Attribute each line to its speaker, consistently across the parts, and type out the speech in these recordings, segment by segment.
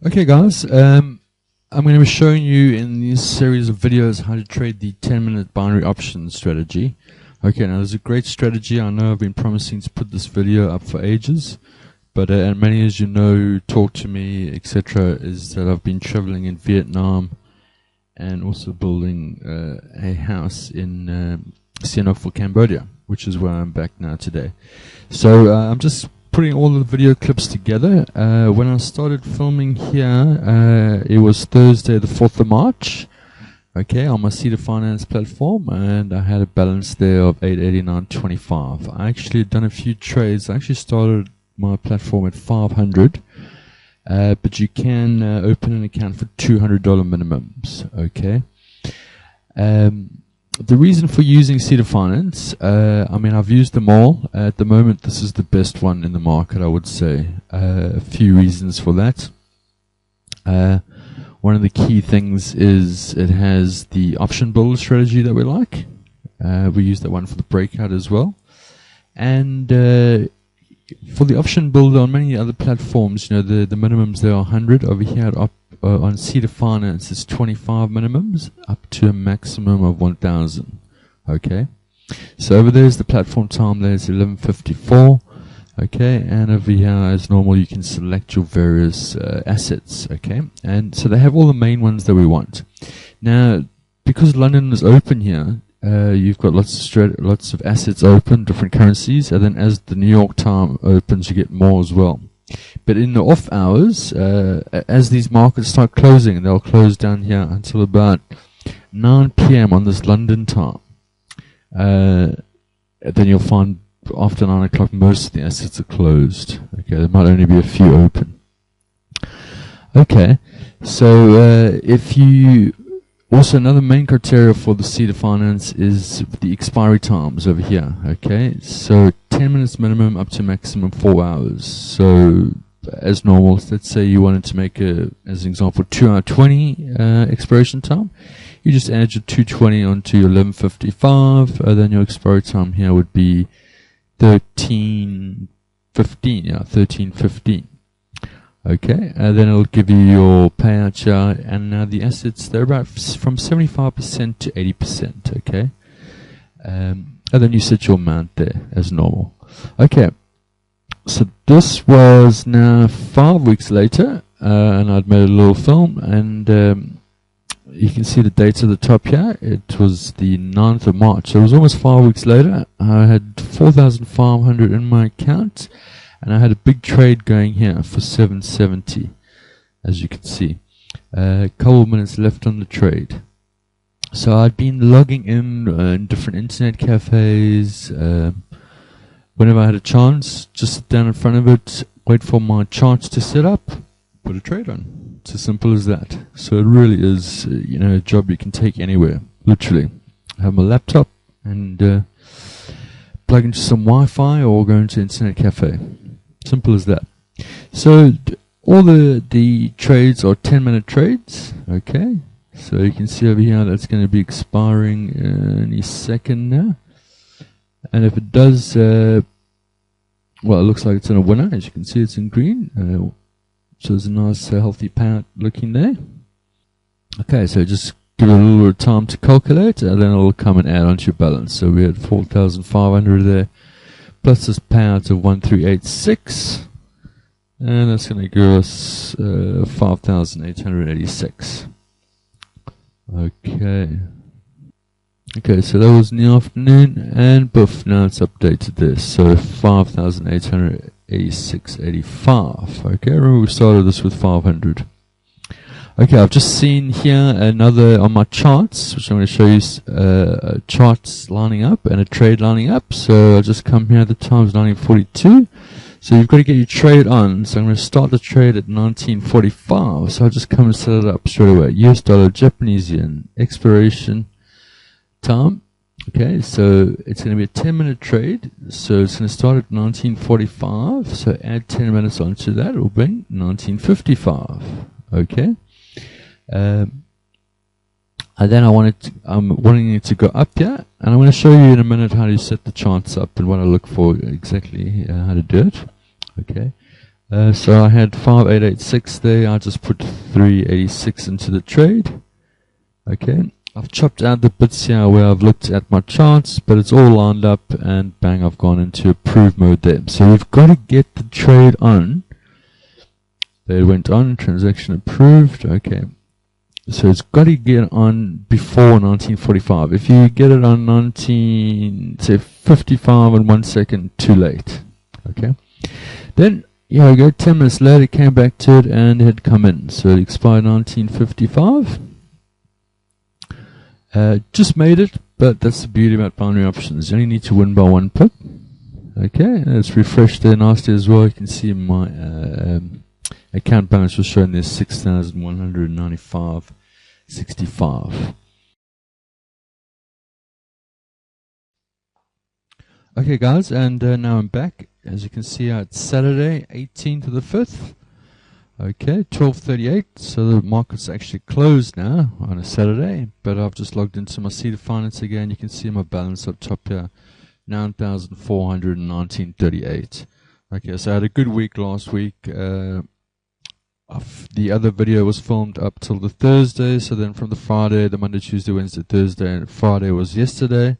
Speaker 1: Okay guys, I'm going to be showing you in this series of videos how to trade the 10-minute binary option strategy. Okay, now there's a great strategy. I know I've been promising to put this video up for ages, but and many as you know, talk to me, etc., is that I've been traveling in Vietnam and also building a house in Sihanouk for Cambodia, which is where I'm back now today. So I'm just putting all the video clips together. When I started filming here, it was Thursday the 4th of March, okay, on my Cedar Finance platform, and I had a balance there of 889.25. I actually had done a few trades. I actually started my platform at 500, but you can open an account for $200 minimums, okay. The reason for using Cedar Finance, I mean, I've used them all. At the moment, this is the best one in the market, I would say. A few reasons for that. One of the key things is it has the option builder strategy that we like. We use that one for the breakout as well. And for the option builder on many other platforms, you know, the minimums there are 100. Over here on Cedar Finance, it's 25 minimums up to a maximum of 1,000. Okay, so over there is the platform time. There's 11:54. Okay, and over here, as normal, you can select your various assets. Okay, and so they have all the main ones that we want. Now, because London is open here, you've got lots of assets open, different currencies, and then as the New York time opens, you get more as well. But in the off hours, as these markets start closing, they'll close down here until about 9 p.m. on this London time. Then you'll find after 9 o'clock most of the assets are closed. Okay, there might only be a few open. Okay, so if you also, another main criteria for the Cedar Finance is the expiry times over here. Okay, so 10 minutes minimum up to maximum 4 hours. So as normal, let's say you wanted to make as an example, 2-hour 20 expiration time. You just add your 220 onto your 11:55, then your expiry time here would be 13:15. Yeah, 13:15. Okay, then it'll give you your payout chart, and now the assets, they're about from 75% to 80%, okay? And then you set your amount there as normal. Okay, so this was now 5 weeks later, and I'd made a little film, and you can see the date at the top here. It was the 9th of March, so it was almost 5 weeks later. I had 4,500 in my account, and I had a big trade going here for 770, as you can see. A couple of minutes left on the trade. So I'd been logging in different internet cafes. Whenever I had a chance, just sit down in front of it, wait for my charts to set up, put a trade on. It's as simple as that. So it really is, you know, a job you can take anywhere, literally. I have my laptop and plug into some Wi-Fi or go into internet cafe. Simple as that. So all the trades are 10-minute trades. Okay, so you can see over here that's going to be expiring any second now. And if it does, well, it looks like it's in a winner. As you can see, it's in green. So there's a nice healthy payout looking there. Okay, so just give it a little bit of time to calculate, and then it'll come and add onto your balance. So we had 4,500 there, plus this payout of 1,386, and that's going to give us 5,886. Okay, so that was in the afternoon, and poof, now it's updated this. So 5,886.85. Okay, remember we started this with 500. Okay, I've just seen here another on my charts, which I'm going to show you, charts lining up and a trade lining up. So I'll just come here, the time's 1942. So you've got to get your trade on. So I'm going to start the trade at 1945. So I'll just come and set it up straight away. US dollar, Japanese yen, expiration time. Okay, so it's going to be a 10-minute trade. So it's going to start at 1945. So add 10 minutes onto that. It will bring 1955. Okay. And then I'm wanting it to go up here, and I'm going to show you in a minute how to set the charts up and what I look for exactly, how to do it. Okay, So I had 5886 there. I just put 386 into the trade. Okay, I've chopped out the bits here where I've looked at my charts, but it's all lined up, and bang, I've gone into approve mode there. So we've got to get the trade on. There it went on, transaction approved. Okay, so it's got to get on before 1945. If you get it on 55 and 1 second, too late. Okay, then yeah, we go 10 minutes later, it came back to it and it had come in. So it expired 1955. Just made it, but that's the beauty about binary options. You only need to win by 1 pip. Okay, let's refresh there nicely as well. You can see my account balance was showing there 6,195.65. Okay guys, and now I'm back. As you can see, it's Saturday, 18th of the 5th. Okay, 12:38. So the market's actually closed now on a Saturday, but I've just logged into my Seed of Finance again. You can see my balance up top here, 9,419.38. Okay, so I had a good week last week. The other video was filmed up till the Thursday, so then from the Friday, the Monday, Tuesday, Wednesday, Thursday, and Friday was yesterday.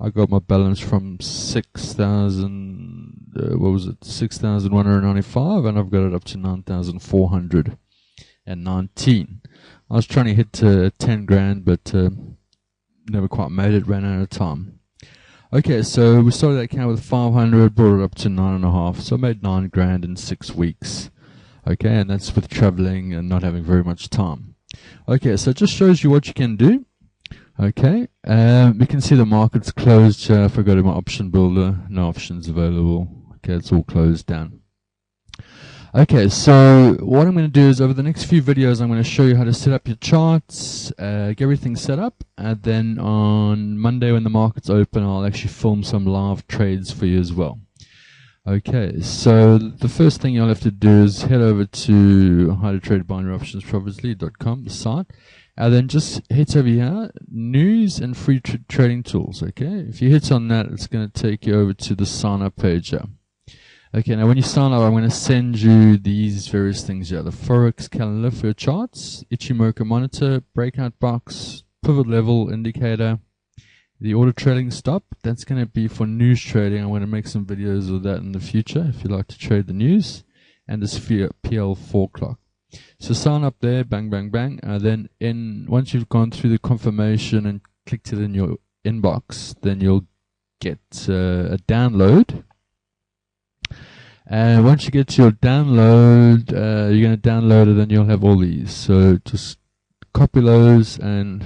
Speaker 1: I got my balance from 6,195, and I've got it up to 9,419. I was trying to hit 10 grand, but never quite made it, ran out of time. Okay, so we started that account with 500, brought it up to 9.5, so I made 9 grand in 6 weeks. Okay, and that's with traveling and not having very much time. Okay, so it just shows you what you can do. Okay, we can see the market's closed here. If I go to my option builder, no options available. Okay, it's all closed down. Okay, so what I'm going to do is over the next few videos, I'm going to show you how to set up your charts, get everything set up, and then on Monday when the market's open, I'll actually film some live trades for you as well. Okay, so the first thing you'll have to do is head over to howtotradebinaryoptionsprofitably.com, the site. And then just hit over here, news and free trading tools. Okay, if you hit on that, it's going to take you over to the sign up page here. Okay, now when you sign up, I'm going to send you these various things here: the Forex calendar for your charts, Ichimoku monitor, breakout box, pivot level indicator, the auto trading stop. That's going to be for news trading. I'm going to make some videos of that in the future if you like to trade the news, and this PL 4 clock. So sign up there, bang, bang, bang. Then once you've gone through the confirmation and clicked it in your inbox, then you'll get a download. And once you get to your download, you're going to download it, and you'll have all these. So just copy those, and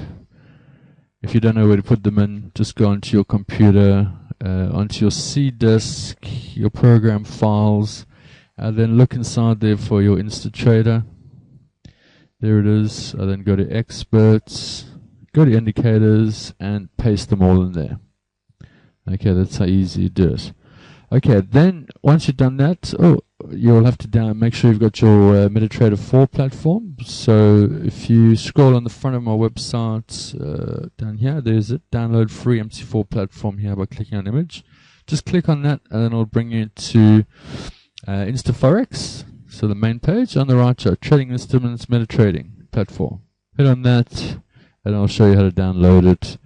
Speaker 1: if you don't know where to put them in, just go onto your computer, onto your C disk, your program files, and then look inside there for your InstaTrader. There it is. And then go to experts, go to indicators, and paste them all in there. Okay, that's how easy you do it. Okay, then once you've done that, you'll have to make sure you've got your MetaTrader 4 platform. So if you scroll on the front of my website, down here, there's it, download free MC4 platform here by clicking on image. Just click on that, and then it'll bring you to InstaForex. So the main page on the right, Trading Instruments MetaTrading platform. Hit on that, and I'll show you how to download it.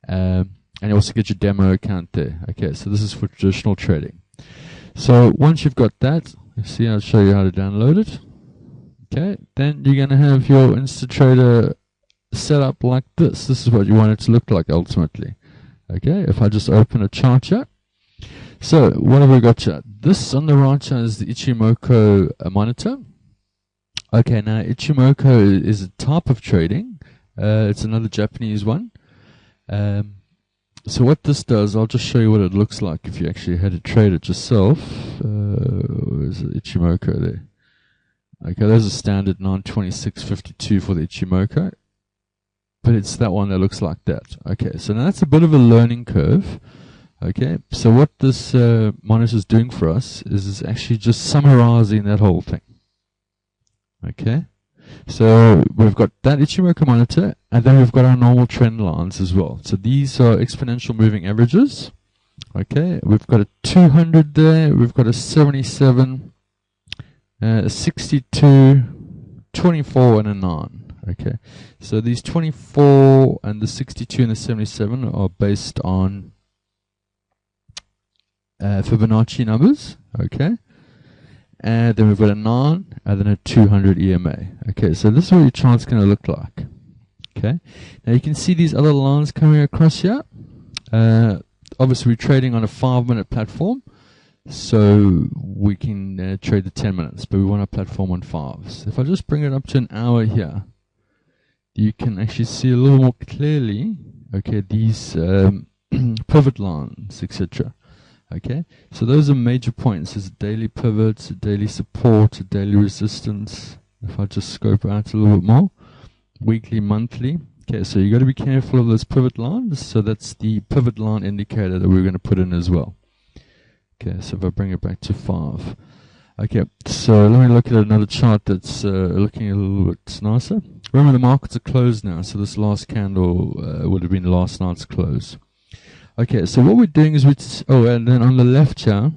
Speaker 1: And you also get your demo account there. Okay, so this is for traditional trading. So once you've got that, you see, I'll show you how to download it. Okay, then you're going to have your InstaTrader set up like this. This is what you want it to look like ultimately. Okay, if I just open a chart here. So what have we got here? This on the right here is the Ichimoku monitor. Okay, now Ichimoku is a type of trading. It's another Japanese one. So what this does, I'll just show you what it looks like if you actually had to trade it yourself. Where's the Ichimoku there? Okay, there's a standard 926.52 for the Ichimoku. But it's that one that looks like that. Okay, so now that's a bit of a learning curve. Okay, so what this monitor is doing for us is actually just summarizing that whole thing. Okay, so we've got that Ichimoku monitor, and then we've got our normal trend lines as well. So these are exponential moving averages. Okay, we've got a 200 there, we've got a 77, 62, 24, and a 9. Okay, so these 24 and the 62 and the 77 are based on Fibonacci numbers. Okay, and then we've got a 9 and then a 200 EMA. Okay, so this is what your chart's going to look like. Okay, now you can see these other lines coming across here. Obviously we're trading on a 5-minute platform, so we can trade the 10 minutes, but we want a platform on 5s. If I just bring it up to an hour here, you can actually see a little more clearly, okay, these pivot lines, etc. Okay, so those are major points. There's a daily pivot, a daily support, a daily resistance. If I just scope out a little bit more, weekly, monthly. Okay, so you got to be careful of those pivot lines. So that's the pivot line indicator that we're going to put in as well. Okay, so if I bring it back to 5. Okay, so let me look at another chart that's looking a little bit nicer. Remember, the markets are closed now, so this last candle would have been last night's close. Okay, so what we're doing is and then on the left here,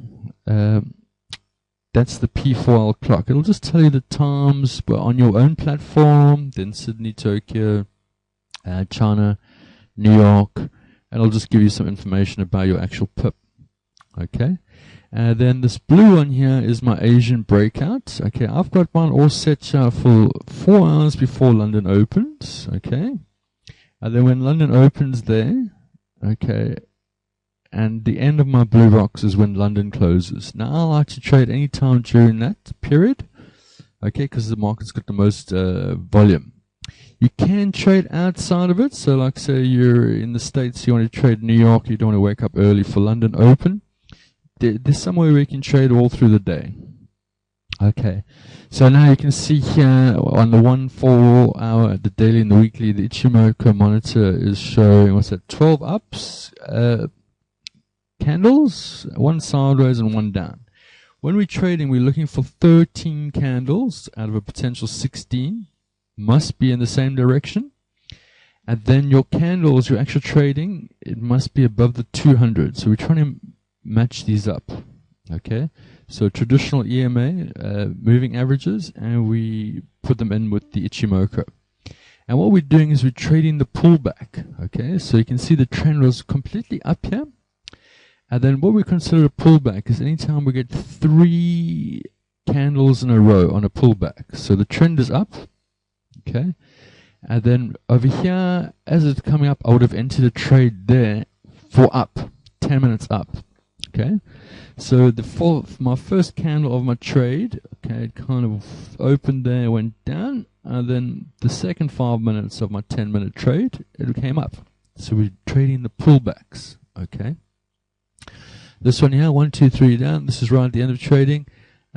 Speaker 1: that's the P4L clock. It'll just tell you the times on your own platform, then Sydney, Tokyo, China, New York, and it'll just give you some information about your actual pip. Okay, and then this blue one here is my Asian breakout. Okay, I've got one all set for 4 hours before London opens. Okay, and then when London opens there, okay, and the end of my blue box is when London closes. Now I like to trade any time during that period, okay, because the market's got the most volume. You can trade outside of it, so like say you're in the States, you want to trade New York, you don't want to wake up early for London open. There's somewhere where you can trade all through the day. Okay, so now you can see here on the 1 4 hour, the daily and the weekly, the Ichimoku monitor is showing, what's that, 12 ups, candles, 1 sideways and 1 down. When we're trading, we're looking for 13 candles out of a potential 16, must be in the same direction. And then your candles, your actual trading, it must be above the 200. So we're trying to match these up. Okay, so traditional EMA, moving averages, and we put them in with the Ichimoku. And what we're doing is we're trading the pullback. Okay, so you can see the trend was completely up here. And then what we consider a pullback is anytime we get 3 candles in a row on a pullback. So the trend is up. Okay, and then over here, as it's coming up, I would have entered a trade there for up, 10 minutes up. Okay, so my first candle of my trade, okay, it kind of opened there, went down, and then the second 5 minutes of my 10-minute trade, it came up. So we're trading the pullbacks. Okay, this one here, 1 2 3 down, this is right at the end of trading.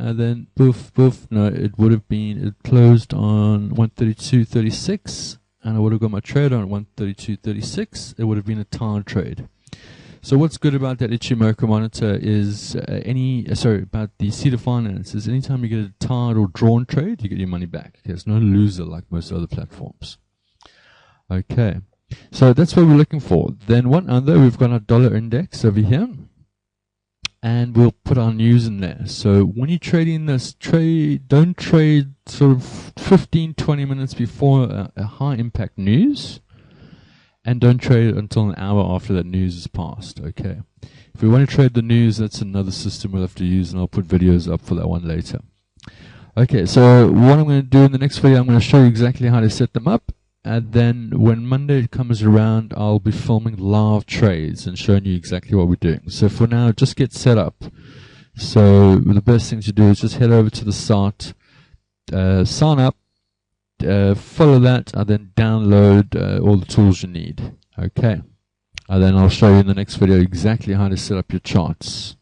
Speaker 1: And then poof, poof, no, it would have been, it closed on 132.36, and I would have got my trade on 132.36. It would have been a time trade. So what's good about that Ichimoku monitor is about the Cedar Finance is anytime you get a tied or drawn trade, you get your money back. Okay, it's no loser like most other platforms. Okay, so that's what we're looking for. Then one other, we've got our dollar index over here. And we'll put our news in there. So when you're trading this, don't trade sort of 15-20 minutes before a high impact news, and don't trade until an hour after that news is passed. Okay, if we want to trade the news, that's another system we'll have to use, and I'll put videos up for that one later. Okay, so what I'm going to do in the next video, I'm going to show you exactly how to set them up. And then when Monday comes around, I'll be filming live trades and showing you exactly what we're doing. So for now, just get set up. So the best thing to do is just head over to the site, sign up, follow that, and then download all the tools you need. Okay. And then I'll show you in the next video exactly how to set up your charts.